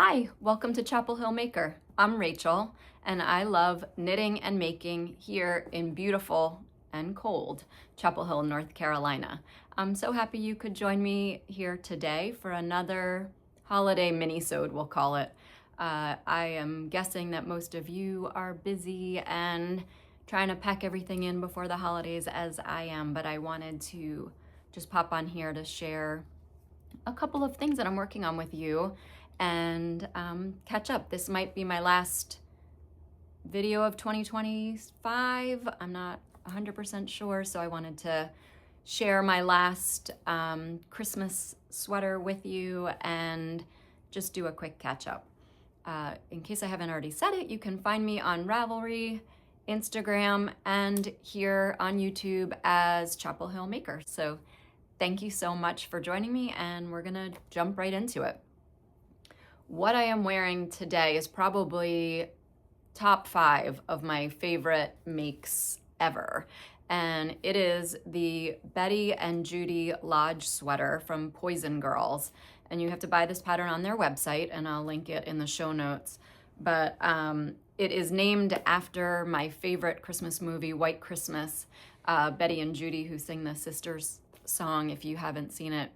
Hi, welcome to ChapelHillMaker. I'm Rachel, and I love knitting and making here in beautiful and cold Chapel Hill, North Carolina. I'm so happy you could join me here today for another holiday mini-sode, we'll call it. I am guessing that most of you are busy and trying to pack everything in before the holidays as I am, but I wanted to just pop on here to share a couple of things that I'm working on with you and catch up. This might be my last video of 2025. I'm not 100% sure, so I wanted to share my last Christmas sweater with you and just do a quick catch up. In case I haven't already said it, you can find me on Ravelry, Instagram, and here on YouTube as ChapelHillMaker. So thank you so much for joining me, and we're gonna jump right into it. What I am wearing today is probably top 5 of my favorite makes ever. And it is the Betty and Judy Lodge sweater from Poison Grrls. And you have to buy this pattern on their website, and I'll link it in the show notes. But it is named after my favorite Christmas movie, White Christmas. Betty and Judy, who sing the Sisters song. If you haven't seen it,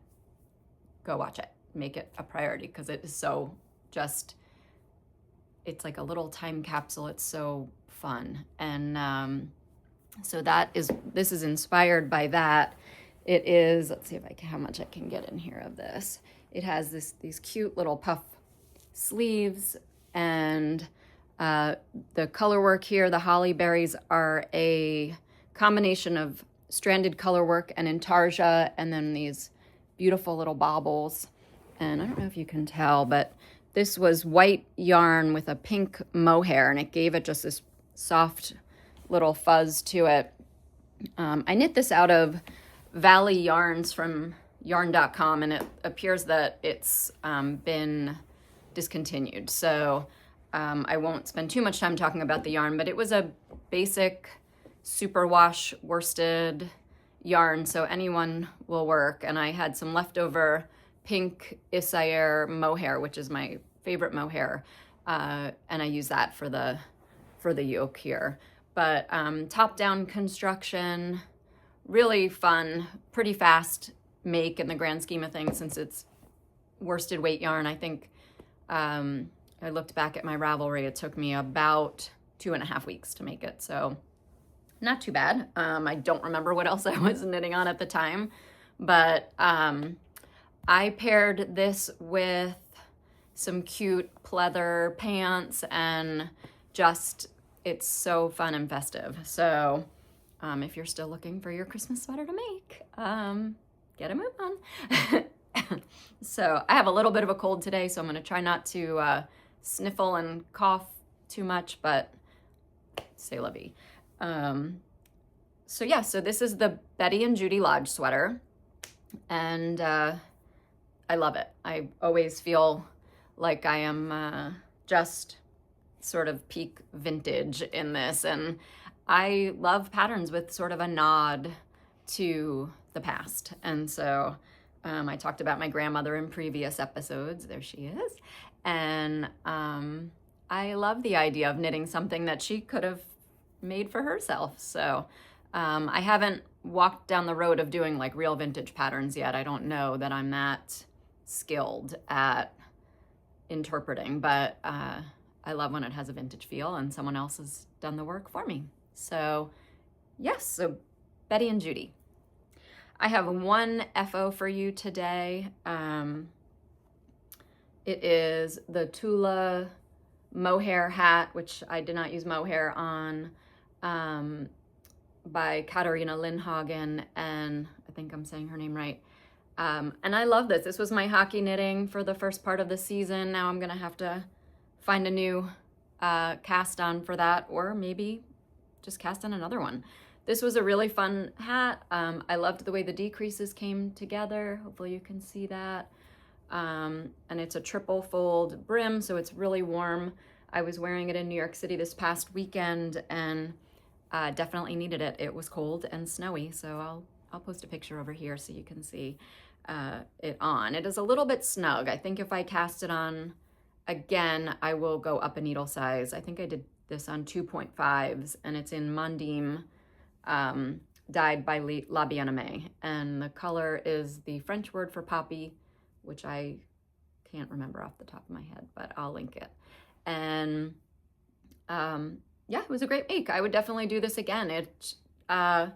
go watch it. Make it a priority because it is so it's like a little time capsule. It's so fun. And so this is inspired by that. It is, let's see if how much I can get in here of this. It has these cute little puff sleeves, and the color work here, the holly berries are a combination of stranded color work and intarsia, and then these beautiful little baubles. And I don't know if you can tell, but this was white yarn with a pink mohair, and it gave it just this soft little fuzz to it. I knit this out of Valley Yarns from yarn.com, and it appears that it's been discontinued. So I won't spend too much time talking about the yarn, but it was a basic superwash worsted yarn, so anyone will work. And I had some leftover pink Isager Mohair, which is my favorite mohair, and I use that for the yoke here. But top-down construction, really fun, pretty fast make in the grand scheme of things since it's worsted weight yarn. I think I looked back at my Ravelry, it took me about 2.5 weeks to make it, so not too bad. I don't remember what else I was knitting on at the time, but I paired this with some cute pleather pants, and just, it's so fun and festive. So if you're still looking for your Christmas sweater to make, get a move on. So I have a little bit of a cold today, so I'm gonna try not to sniffle and cough too much, but c'est la vie. So yeah, so this is the Betty and Judy Lodge sweater, and I love it. I always feel like I am just sort of peak vintage in this, and I love patterns with sort of a nod to the past. And so I talked about my grandmother in previous episodes. There she is. And I love the idea of knitting something that she could have made for herself. So I haven't walked down the road of doing like real vintage patterns yet. I don't know that I'm that skilled at interpreting, but I love when it has a vintage feel and someone else has done the work for me. So yes, so Betty and Judy. I have one FO for you today. It is the Tula Mohair Hat, which I did not use mohair on, by Katarina Lindhagen, and I think I'm saying her name right. And I love this. This was my hockey knitting for the first part of the season. Now I'm gonna have to find a new cast on for that, or maybe just cast on another one. This was a really fun hat. I loved the way the decreases came together. Hopefully you can see that. And it's a triple fold brim, so it's really warm. I was wearing it in New York City this past weekend, and definitely needed it. It was cold and snowy, so I'll post a picture over here so you can see it on. It is a little bit snug. I think if I cast it on again, I will go up a needle size. I think I did this on 2.5s, and it's in Mondim, dyed by La Bien-Aimée. And the color is the French word for poppy, which I can't remember off the top of my head, but I'll link it. And yeah, it was a great make. I would definitely do this again. I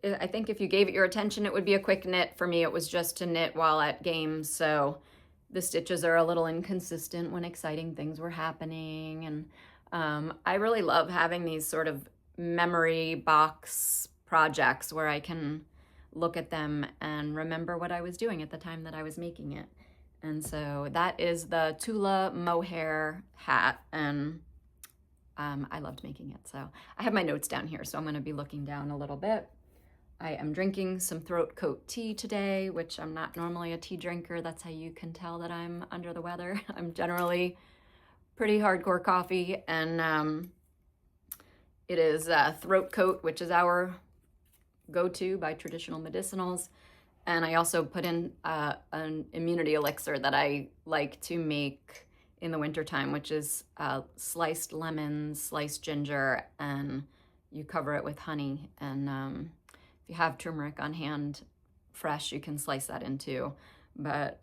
think if you gave it your attention, it would be a quick knit. For me, it was just to knit while at games, so the stitches are a little inconsistent when exciting things were happening. And I really love having these sort of memory box projects where I can look at them and remember what I was doing at the time that I was making it. And so that is the Tula Mohair hat, and I loved making it. So I have my notes down here, so I'm going to be looking down a little bit. I am drinking some throat coat tea today, which I'm not normally a tea drinker. That's how you can tell that I'm under the weather. I'm generally pretty hardcore coffee, and it is throat coat, which is our go-to by Traditional Medicinals. And I also put in an immunity elixir that I like to make in the wintertime, which is sliced lemons, sliced ginger, and you cover it with honey. And if you have turmeric on hand fresh, you can slice that in too. But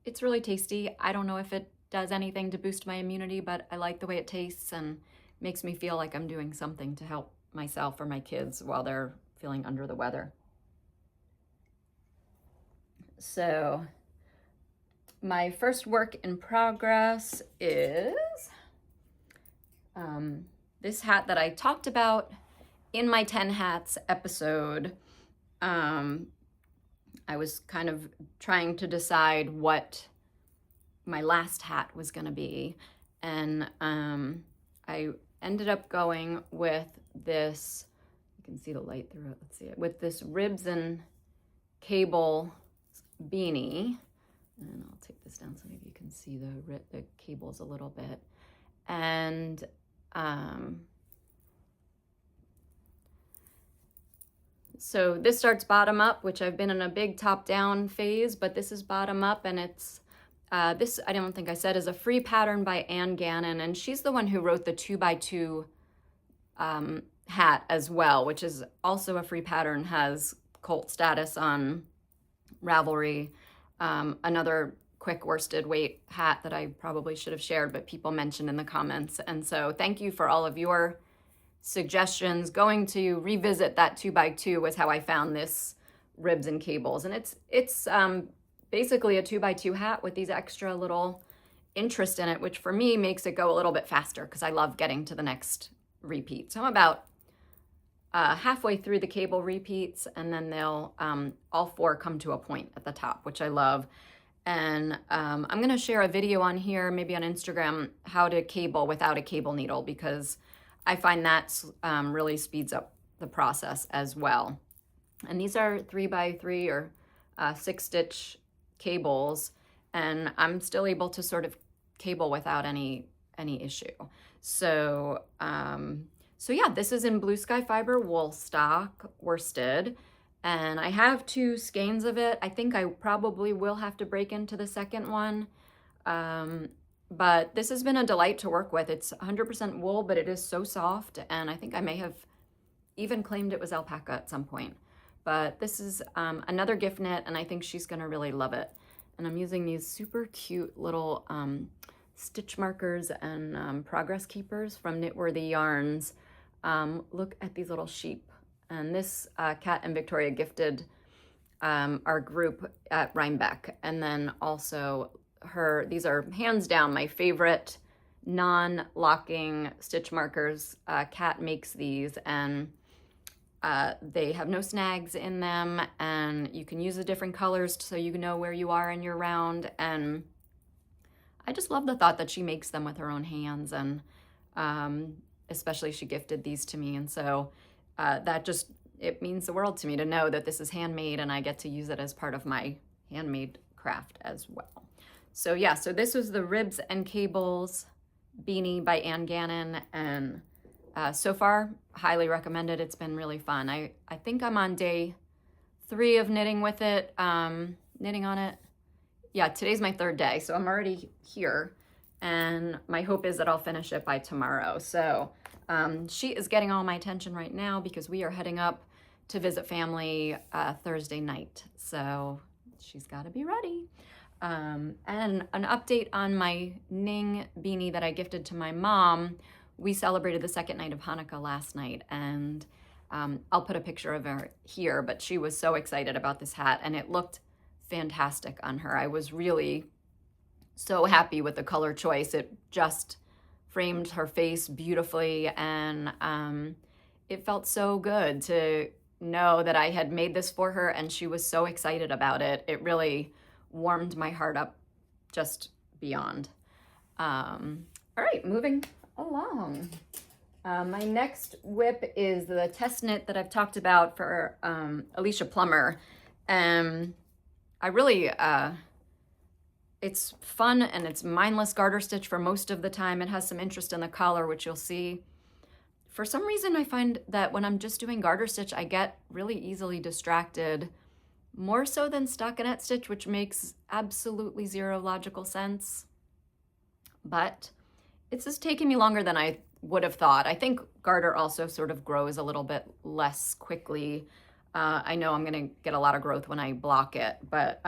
it's really tasty. I don't know if it does anything to boost my immunity, but I like the way it tastes and makes me feel like I'm doing something to help myself or my kids while they're feeling under the weather. So my first work in progress is this hat that I talked about in my 10 hats episode. I was kind of trying to decide what my last hat was going to be, and I ended up going with this, you can see the light through it, let's see it, with this ribs and cable beanie. And I'll take this down so maybe you can see the cables a little bit. And so this starts bottom up, which I've been in a big top down phase, but this is bottom up, and it's this, I don't think I said, is a free pattern by Anne Gannon, and she's the one who wrote the 2x2 hat as well, which is also a free pattern, has cult status on Ravelry. Another quick worsted weight hat that I probably should have shared, but people mentioned in the comments. And so thank you for all of your suggestions. Going to revisit that 2x2 was how I found this ribs and cables. And it's basically a 2x2 hat with these extra little interest in it, which for me makes it go a little bit faster because I love getting to the next repeat. So I'm about halfway through the cable repeats, and then they'll all four come to a point at the top, which I love. And I'm going to share a video on here, maybe on Instagram, how to cable without a cable needle, because I find that really speeds up the process as well. And these are 3x3 or 6-stitch cables, and I'm still able to sort of cable without any issue. So so yeah, this is in Blue Sky Fiber wool stock worsted, and I have 2 skeins of it. I think I probably will have to break into the second one, but this has been a delight to work with. It's 100% wool, but it is so soft, and I think I may have even claimed it was alpaca at some point. But this is another gift knit, and I think she's gonna really love it. And I'm using these super cute little stitch markers and progress keepers from Knitworthy Yarns. Look at these little sheep. And this Kat and Victoria gifted our group at Rhinebeck. And then also these are hands down my favorite non-locking stitch markers. Kat makes these, and they have no snags in them, and you can use the different colors so you know where you are in your round. And I just love the thought that she makes them with her own hands, and especially she gifted these to me. And so it means the world to me to know that this is handmade and I get to use it as part of my handmade craft as well. So yeah, so this was the Ribs and Cables beanie by Anne Gannon, and so far, highly recommended. It's been really fun. I think I'm on day 3 of knitting with it, knitting on it. Yeah, today's my 3rd day, so I'm already here. and my hope is that I'll finish it by tomorrow. So she is getting all my attention right now because we are heading up to visit family Thursday night. So she's got to be ready. And an update on my Ning beanie that I gifted to my mom. We celebrated the second night of Hanukkah last night, and I'll put a picture of her here, but she was so excited about this hat, and it looked fantastic on her. I was really so happy with the color choice. It just framed her face beautifully, and it felt so good to know that I had made this for her, and she was so excited about it. It really warmed my heart up just beyond. All right, moving along. My next whip is the test knit that I've talked about for Alicia Plummer. I really, it's fun and it's mindless garter stitch for most of the time. It has some interest in the collar, which you'll see. For some reason, I find that when I'm just doing garter stitch, I get really easily distracted, more so than stockinette stitch, which makes absolutely zero logical sense. But it's just taking me longer than I would have thought. I think garter also sort of grows a little bit less quickly. I know I'm gonna get a lot of growth when I block it, but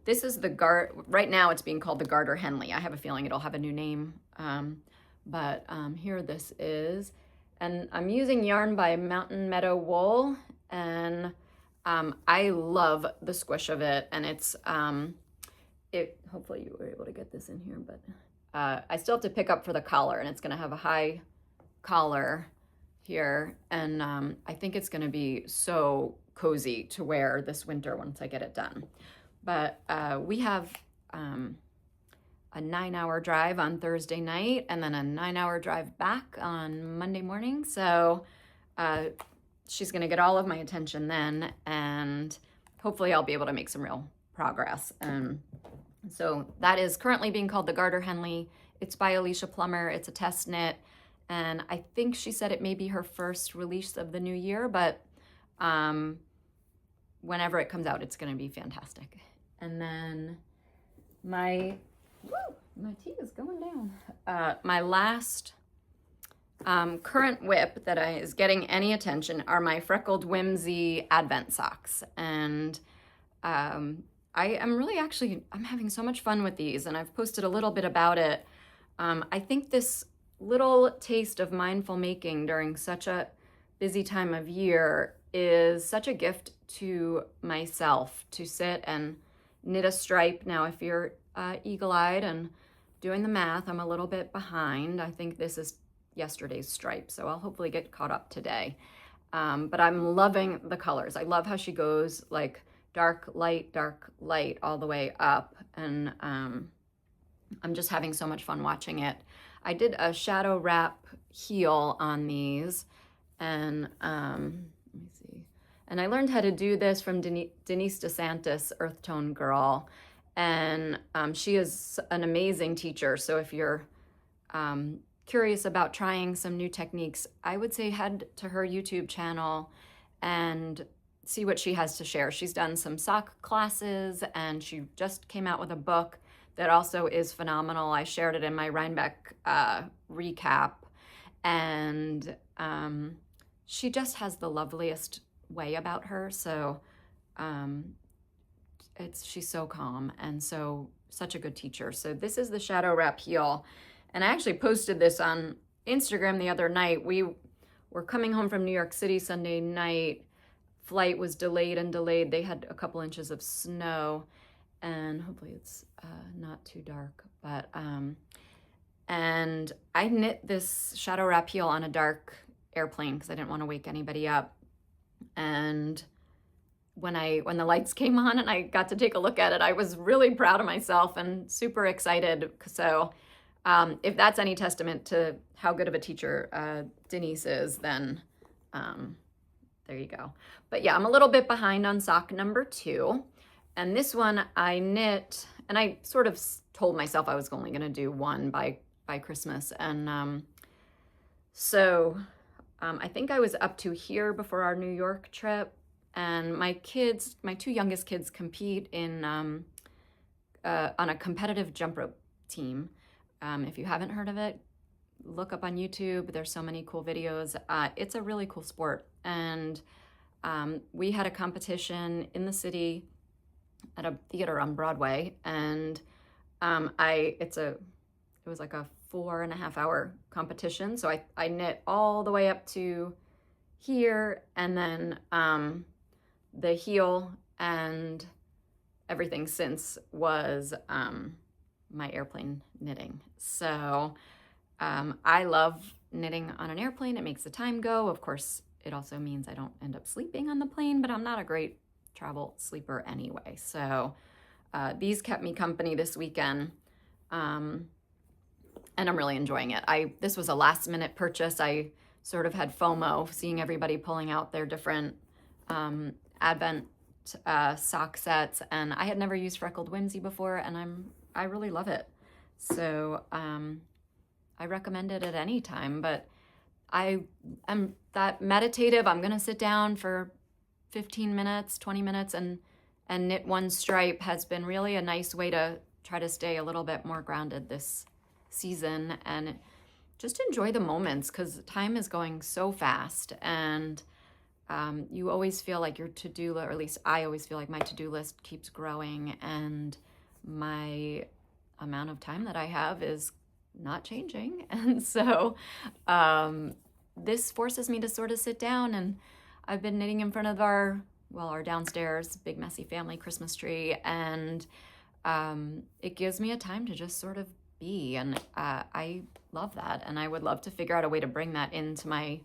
this is the Garter. Right now it's being called the Garter Henley. I have a feeling it'll have a new name, but here this is. And I'm using yarn by Mountain Meadow Wool, and I love the squish of it, and it's, hopefully you were able to get this in here, but I still have to pick up for the collar, and it's gonna have a high collar here, and I think it's gonna be so cozy to wear this winter once I get it done. But we have a 9-hour drive on Thursday night, and then a 9-hour drive back on Monday morning, so she's gonna get all of my attention then, and hopefully I'll be able to make some real progress. So that is currently being called the Garter Henley. It's by Alicia Plummer. It's a test knit, and I think she said it may be her first release of the new year, but whenever it comes out, it's gonna be fantastic. And then my tea is going down. My last current whip that is getting any attention are my Freckled Whimsy Advent socks. And I'm having so much fun with these, and I've posted a little bit about it. I think this little taste of mindful making during such a busy time of year is such a gift to myself to sit and knit a stripe. Now, if you're eagle-eyed and doing the math, I'm a little bit behind. I think this is yesterday's stripe, so I'll hopefully get caught up today. But I'm loving the colors. I love how she goes like dark, light, all the way up, and I'm just having so much fun watching it. I did a shadow wrap heel on these, and let me see. And I learned how to do this from Denise DeSantis, Earth Tone Girl, and she is an amazing teacher. So if you're curious about trying some new techniques, I would say head to her YouTube channel and see what she has to share. She's done some sock classes, and she just came out with a book that also is phenomenal. I shared it in my Rhinebeck recap, and she just has the loveliest way about her. So she's so calm and such a good teacher. So this is the shadow wrap heel, and I actually posted this on Instagram the other night. We were coming home from New York City Sunday night. Flight was delayed. They had a couple inches of snow, and hopefully it's not too dark, but and I knit this shadow wrap heel on a dark airplane because I didn't want to wake anybody up. And when the lights came on and I got to take a look at it, I was really proud of myself and super excited. So if that's any testament to how good of a teacher Denise is, then there you go. But yeah, I'm a little bit behind on sock number 2. And this one I knit, and I sort of told myself I was only going to do one by Christmas. And so I think I was up to here before our New York trip. And my 2 youngest kids compete in on a competitive jump rope team. If you haven't heard of it, look up on YouTube. There's so many cool videos. It's a really cool sport. And we had a competition in the city at a theater on Broadway, and it was like a 4.5 hour competition. So I knit all the way up to here, and then the heel and everything since was my airplane knitting. So I love knitting on an airplane. It makes the time go. Of course, it also means I don't end up sleeping on the plane, but I'm not a great travel sleeper anyway. So these kept me company this weekend, and I'm really enjoying it. This was a last minute purchase. I sort of had FOMO seeing everybody pulling out their different Advent sock sets, and I had never used Freckled Whimsy before, and I really love it. So I recommend it at any time, but I am that meditative. I'm gonna sit down for 15 minutes, 20 minutes and knit one stripe has been really a nice way to try to stay a little bit more grounded this season and just enjoy the moments, because time is going so fast, and you always feel like your to-do list, or at least I always feel like my to-do list keeps growing, and my amount of time that I have is not changing. And so this forces me to sort of sit down, and I've been knitting in front of our downstairs big messy family Christmas tree, and it gives me a time to just sort of be, and I love that, and I would love to figure out a way to bring that into my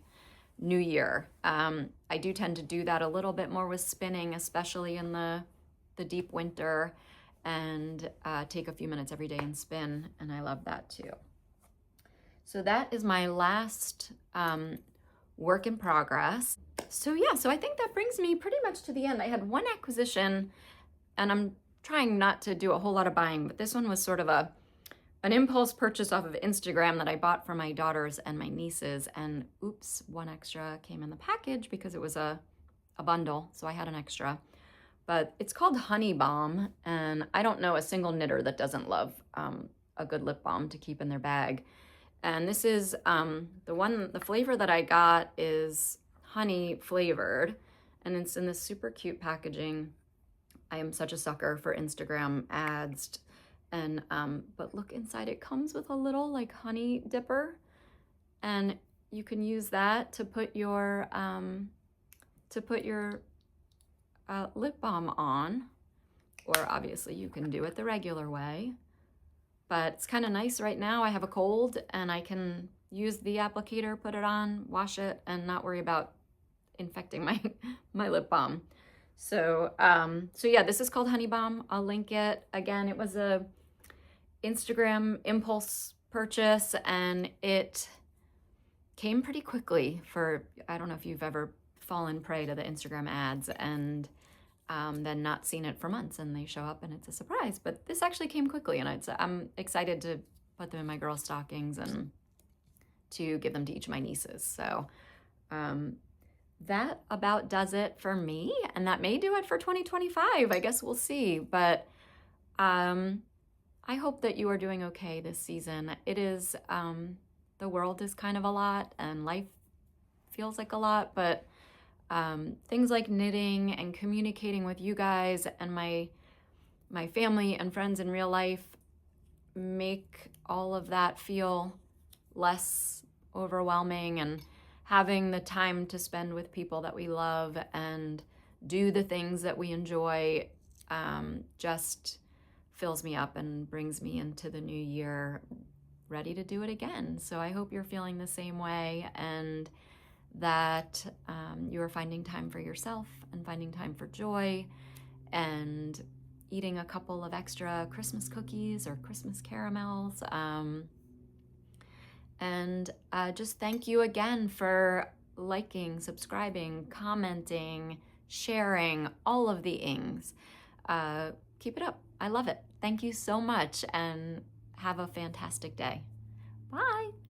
new year. I do tend to do that a little bit more with spinning, especially in the deep winter, and take a few minutes every day and spin, and I love that too. So that is my last work in progress. So yeah, so I think that brings me pretty much to the end. I had one acquisition, and I'm trying not to do a whole lot of buying, but this one was sort of an impulse purchase off of Instagram that I bought for my daughters and my nieces, and oops, one extra came in the package because it was a bundle, so I had an extra. But it's called Honey Balm, and I don't know a single knitter that doesn't love a good lip balm to keep in their bag. And this is the flavor that I got is honey flavored, and it's in this super cute packaging. I am such a sucker for Instagram ads. And but look inside, it comes with a little like honey dipper, and you can use that to put your lip balm on, or obviously you can do it the regular way, but it's kind of nice right now. I have a cold, and I can use the applicator, put it on, wash it, and not worry about infecting my lip balm. So yeah, this is called Honey Balm. I'll link it. Again, it was a Instagram impulse purchase, and it came pretty quickly I don't know if you've ever fallen prey to the Instagram ads and then not seen it for months, and they show up and it's a surprise. But this actually came quickly, and I'm excited to put them in my girl stockings and to give them to each of my nieces. So that about does it for me, and that may do it for 2025. I guess we'll see, but I hope that you are doing okay this season. It is, the world is kind of a lot, and life feels like a lot, but things like knitting and communicating with you guys and my family and friends in real life make all of that feel less overwhelming, and having the time to spend with people that we love and do the things that we enjoy just fills me up and brings me into the new year ready to do it again. So I hope you're feeling the same way, and that you are finding time for yourself and finding time for joy, and eating a couple of extra Christmas cookies or Christmas caramels. And just thank you again for liking, subscribing, commenting, sharing, all of the ings. Keep it up. I love it. Thank you so much, and have a fantastic day. Bye.